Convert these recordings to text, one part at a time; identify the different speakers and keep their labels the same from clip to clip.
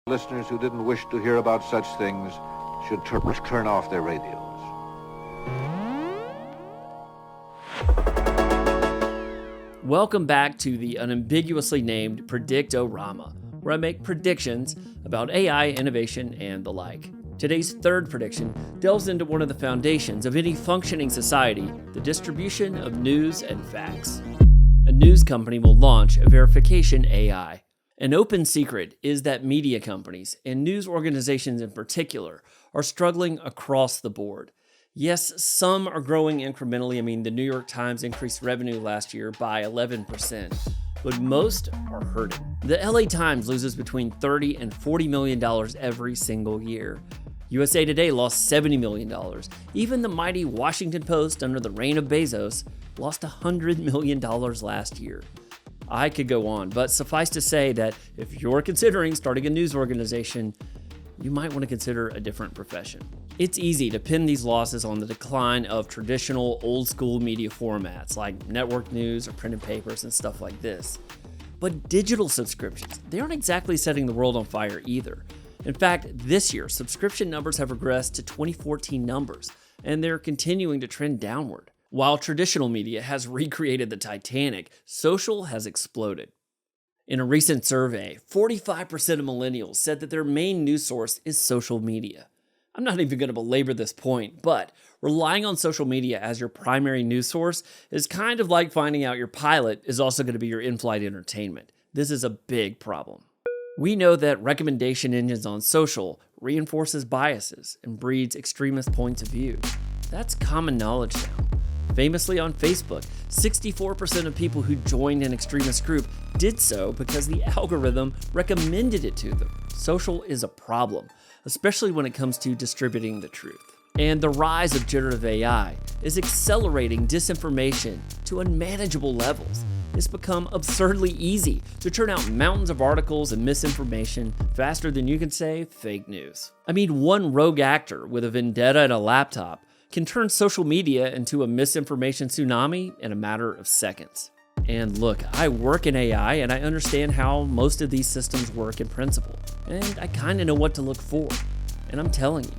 Speaker 1: Listeners who didn't wish to hear about such things should turn off their radios.
Speaker 2: Welcome back to the unambiguously named Predictorama, where I make predictions about AI innovation and the like. Today's third prediction delves into one of the foundations of any functioning society, the distribution of news and facts. A news company will launch a verification AI. An open secret is that media companies, and news organizations in particular, are struggling across the board. Yes, some are growing incrementally. The New York Times increased revenue last year by 11%, but most are hurting. The LA Times loses between $30 and $40 million every single year. USA Today lost $70 million. Even the mighty Washington Post, under the reign of Bezos, lost $100 million last year. I could go on, but suffice to say that if you're considering starting a news organization, you might want to consider a different profession. It's easy to pin these losses on the decline of traditional old-school media formats like network news or printed papers and stuff like this. But digital subscriptions, they aren't exactly setting the world on fire either. In fact, this year, subscription numbers have regressed to 2014 numbers, and they're continuing to trend downward. While traditional media has recreated the Titanic, social has exploded. In a recent survey, 45% of millennials said that their main news source is social media. I'm not even going to belabor this point, but relying on social media as your primary news source is kind of like finding out your pilot is also going to be your in-flight entertainment. This is a big problem. We know that recommendation engines on social reinforces biases and breeds extremist points of view. That's common knowledge now. Famously on Facebook, 64% of people who joined an extremist group did so because the algorithm recommended it to them. Social is a problem, especially when it comes to distributing the truth. And the rise of generative AI is accelerating disinformation to unmanageable levels. It's become absurdly easy to turn out mountains of articles and misinformation faster than you can say fake news. One rogue actor with a vendetta and a laptop can turn social media into a misinformation tsunami in a matter of seconds. And look, I work in AI and I understand how most of these systems work in principle. And I kind of know what to look for. And I'm telling you,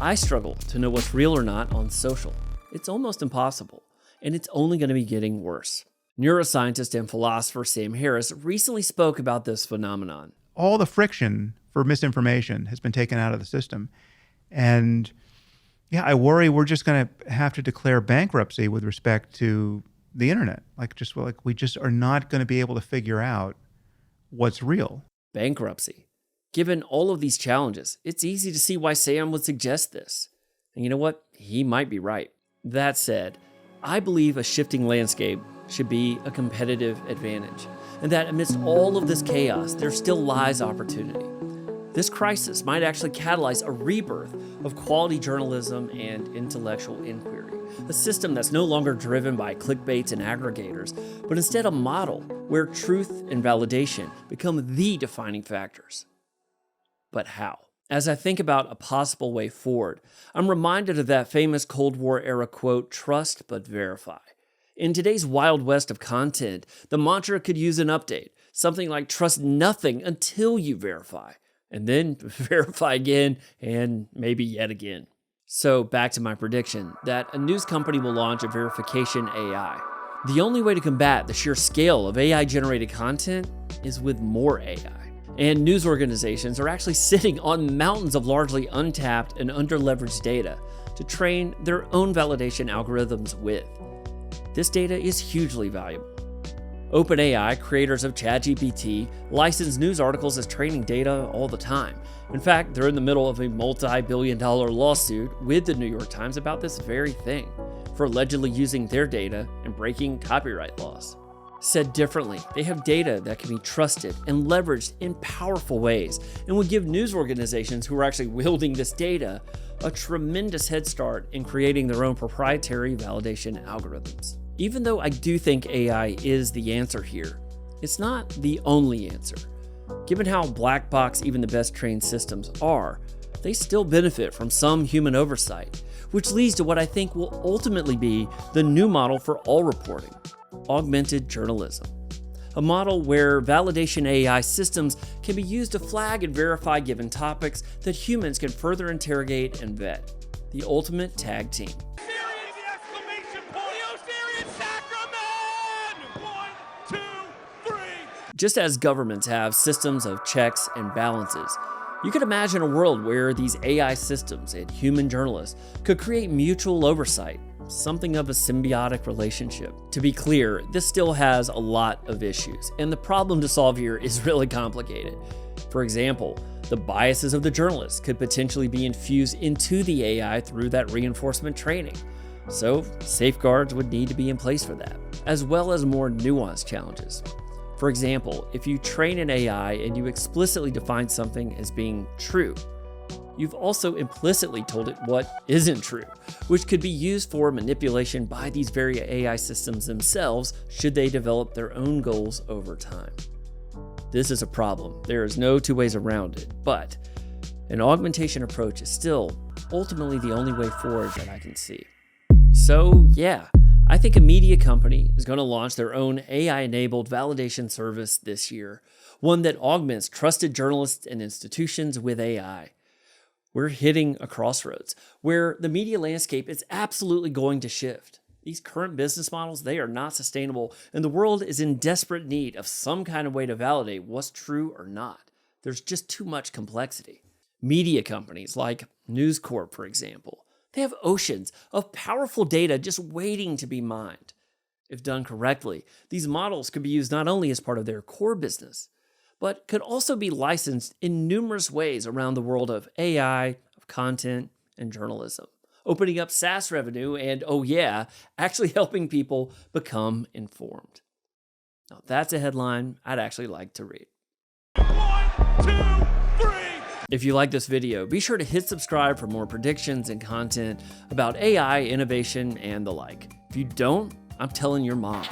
Speaker 2: I struggle to know what's real or not on social. It's almost impossible, and it's only going to be getting worse. Neuroscientist and philosopher Sam Harris recently spoke about this phenomenon.
Speaker 3: All the friction for misinformation has been taken out of the system. And yeah, I worry we're just going to have to declare bankruptcy with respect to the internet. We just are not going to be able to figure out what's real.
Speaker 2: Bankruptcy. Given all of these challenges, it's easy to see why Sam would suggest this. And you know what? He might be right. That said, I believe a shifting landscape should be a competitive advantage, and that amidst all of this chaos, there still lies opportunity. This crisis might actually catalyze a rebirth of quality journalism and intellectual inquiry, a system that's no longer driven by clickbaits and aggregators, but instead a model where truth and validation become the defining factors. But how? As I think about a possible way forward, I'm reminded of that famous Cold War era quote, "Trust but verify." In today's wild west of content, the mantra could use an update, something like trust nothing until you verify. And then verify again, and maybe yet again. So back to my prediction that a news company will launch a verification AI. The only way to combat the sheer scale of AI-generated content is with more AI. And news organizations are actually sitting on mountains of largely untapped and under-leveraged data to train their own validation algorithms with. This data is hugely valuable. OpenAI, creators of ChatGPT, license news articles as training data all the time. In fact, they're in the middle of a multi-billion-dollar lawsuit with the New York Times about this very thing, for allegedly using their data and breaking copyright laws. Said differently, they have data that can be trusted and leveraged in powerful ways, and would give news organizations who are actually wielding this data a tremendous head start in creating their own proprietary validation algorithms. Even though I do think AI is the answer here, it's not the only answer. Given how black box even the best trained systems are, they still benefit from some human oversight, which leads to what I think will ultimately be the new model for all reporting: augmented journalism. a model where validation AI systems can be used to flag and verify given topics that humans can further interrogate and vet. The ultimate tag team. Just as governments have systems of checks and balances, you could imagine a world where these AI systems and human journalists could create mutual oversight, something of a symbiotic relationship. To be clear, this still has a lot of issues, and the problem to solve here is really complicated. For example, the biases of the journalists could potentially be infused into the AI through that reinforcement training. So safeguards would need to be in place for that, as well as more nuanced challenges. For example, if you train an AI and you explicitly define something as being true, you've also implicitly told it what isn't true, which could be used for manipulation by these very AI systems themselves should they develop their own goals over time. This is a problem. There is no two ways around it, but an augmentation approach is still ultimately the only way forward that I can see. So yeah, I think a media company is going to launch their own AI-enabled validation service this year, one that augments trusted journalists and institutions with AI. We're hitting a crossroads where the media landscape is absolutely going to shift. These current business models, they are not sustainable, and the world is in desperate need of some kind of way to validate what's true or not. There's just too much complexity. Media companies like News Corp, for example, they have oceans of powerful data just waiting to be mined. If done correctly, these models could be used not only as part of their core business, but could also be licensed in numerous ways around the world of AI, of content, and journalism, opening up SaaS revenue and, oh yeah, actually helping people become informed. Now that's a headline I'd actually like to read. 1, 2, 3. If you like this video, be sure to hit subscribe for more predictions and content about AI, innovation, and the like. If you don't, I'm telling your mom.